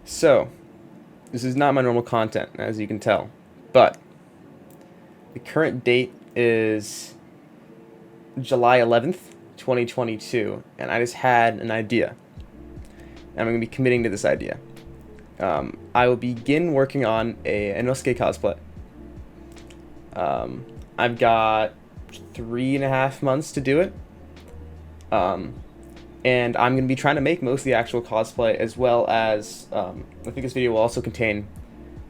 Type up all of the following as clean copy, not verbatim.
So, this is not my normal content, as you can tell, but the current date is July 11th, 2022, and I just had an idea, and I'm going to be committing to this idea. I will begin working on a Inosuke cosplay. I've got 3.5 months to do it. And I'm going to be trying to make most of the actual cosplay, as well as, I think this video will also contain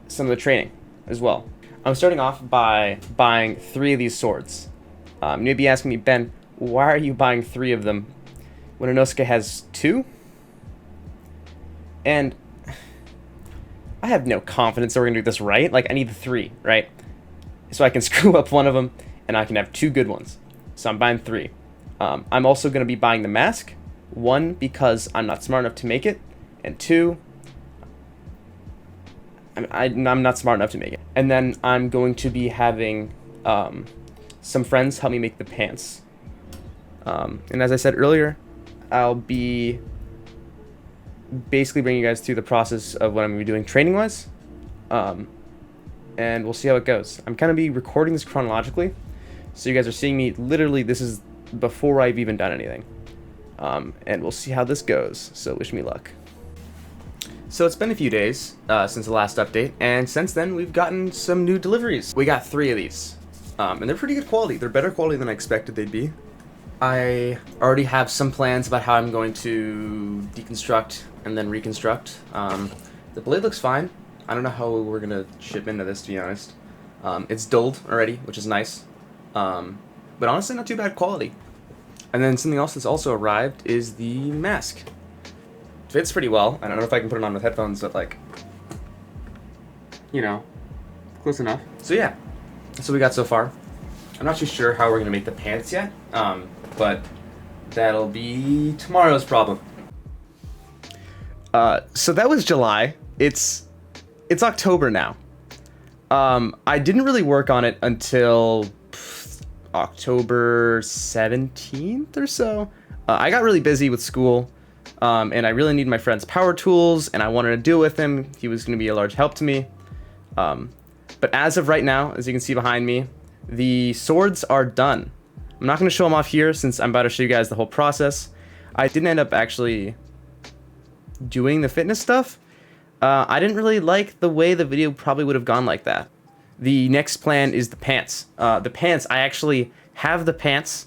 some of the training as well. I'm starting off by buying 3 of these swords. You may be asking me, Ben, why are you buying 3 of them when Inosuke has 2? And I have no confidence that we're going to do this right. Like, I need the 3, right? So I can screw up one of them, and I can have 2 good ones. So I'm buying 3. I'm also going to be buying the mask. 1, because I'm not smart enough to make it, and 2, I'm not smart enough to make it. And then I'm going to be having some friends help me make the pants. And as I said earlier, I'll be basically bringing you guys through the process of what I'm going to be doing training-wise, and we'll see how it goes. I'm going to be recording this chronologically, so you guys are seeing me, literally, this is before I've even done anything. And we'll see how this goes, so wish me luck. So it's been a few days since the last update, and since then we've gotten some new deliveries. We got 3 of these, and they're pretty good quality. They're better quality than I expected they'd be. I already have some plans about how I'm going to deconstruct and then reconstruct. The blade looks fine. I don't know how we're going to ship into this, to be honest. It's dulled already, which is nice, but honestly not too bad quality. And then something else that's also arrived is the mask. Fits pretty well. I don't know if I can put it on with headphones, but like, you know, close enough. So yeah, that's what we got so far. I'm not too sure how we're gonna make the pants yet, but that'll be tomorrow's problem. So that was July. It's October now. I didn't really work on it until October 17th or so. I got really busy with school, and I really needed my friend's power tools, and I wanted to deal with him. He was going to be a large help to me. But as of right now, as you can see behind me, the swords are done. I'm not going to show them off here since I'm about to show you guys the whole process. I didn't end up actually doing the fitness stuff. I didn't really like the way the video probably would have gone like that. The next plan is the pants. The pants, I actually have the pants,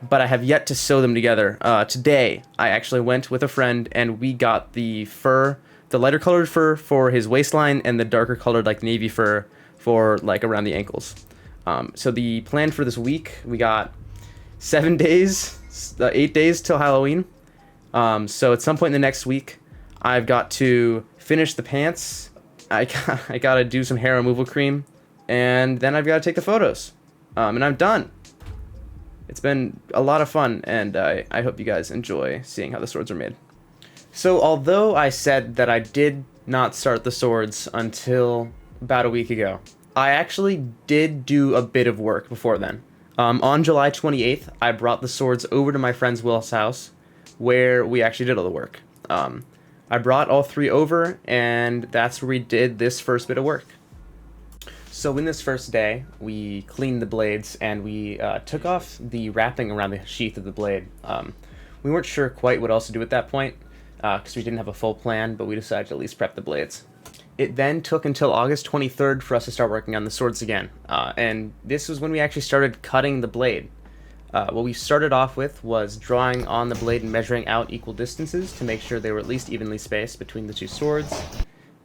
but I have yet to sew them together. Today, I actually went with a friend and we got the fur, the lighter colored fur for his waistline and the darker colored like navy fur for like around the ankles. So the plan for this week, we got 7 days, 8 days till Halloween. So at some point in the next week, I've got to finish the pants. I gotta do some hair removal cream. And then I've got to take the photos. And I'm done. It's been a lot of fun, and I hope you guys enjoy seeing how the swords are made. So although I said that I did not start the swords until about a week ago, I actually did do a bit of work before then. On July 28th, I brought the swords over to my friend's Will's house, where we actually did all the work. I brought all 3 over, and that's where we did this first bit of work. So in this first day, we cleaned the blades and we took off the wrapping around the sheath of the blade. We weren't sure quite what else to do at that point because we didn't have a full plan, but we decided to at least prep the blades. It then took until August 23rd for us to start working on the swords again, and this was when we actually started cutting the blade. What we started off with was drawing on the blade and measuring out equal distances to make sure they were at least evenly spaced between the 2 swords,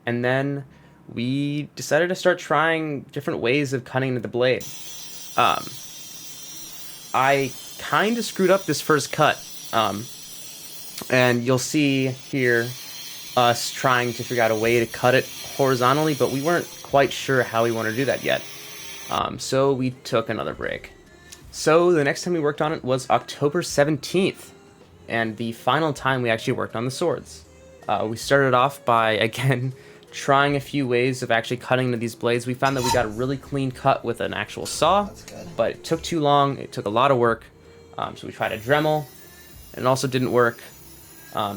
and then we decided to start trying different ways of cutting the blade. I kind of screwed up this first cut, and you'll see here us trying to figure out a way to cut it horizontally, but we weren't quite sure how we wanted to do that yet. So we took another break. So the next time we worked on it was October 17th, and the final time we actually worked on the swords. We started off by, again, trying a few ways of actually cutting into these blades. We found that we got a really clean cut with an actual saw, but it took too long. It took a lot of work. So we tried a Dremel, and it also didn't work.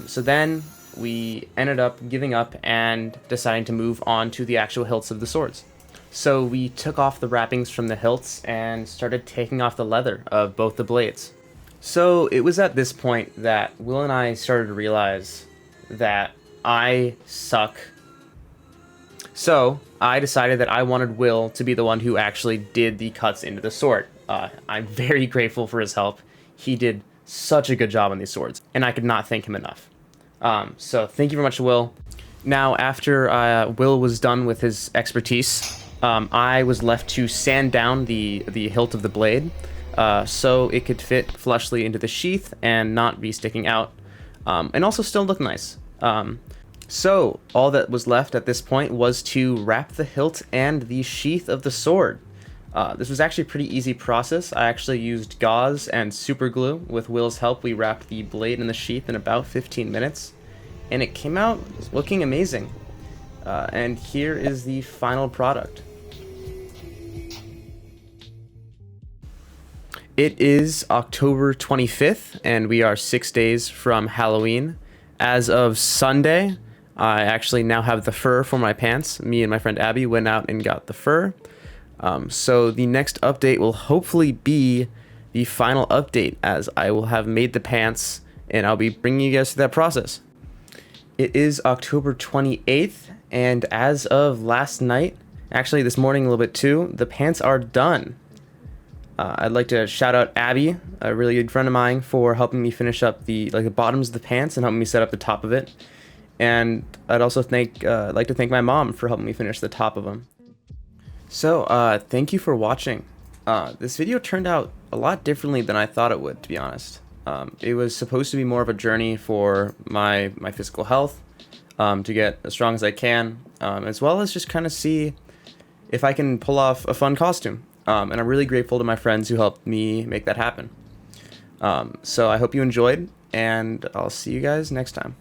So then we ended up giving up and deciding to move on to the actual hilts of the swords. So we took off the wrappings from the hilts and started taking off the leather of both the blades. So it was at this point that Will and I started to realize that I suck. So I decided that I wanted Will to be the one who actually did the cuts into the sword. I'm very grateful for his help. He did such a good job on these swords, and I could not thank him enough. So thank you very much, Will. Now, after Will was done with his expertise, I was left to sand down the hilt of the blade so it could fit flushly into the sheath and not be sticking out, and also still look nice. So all that was left at this point was to wrap the hilt and the sheath of the sword. This was actually a pretty easy process. I actually used gauze and super glue. With Will's help, we wrapped the blade and the sheath in about 15 minutes, and it came out looking amazing. And here is the final product. It is October 25th, and we are 6 days from Halloween. As of Sunday, I actually now have the fur for my pants. Me and my friend Abby went out and got the fur. So the next update will hopefully be the final update, as I will have made the pants, and I'll be bringing you guys through that process. It is October 28th, and as of last night, actually this morning a little bit too, the pants are done. I'd like to shout out Abby, a really good friend of mine, for helping me finish up the bottoms of the pants and helping me set up the top of it. And I'd also like to thank my mom for helping me finish the top of them. So, thank you for watching. This video turned out a lot differently than I thought it would, to be honest. It was supposed to be more of a journey for my physical health, to get as strong as I can, as well as just kind of see if I can pull off a fun costume. And I'm really grateful to my friends who helped me make that happen. So I hope you enjoyed, and I'll see you guys next time.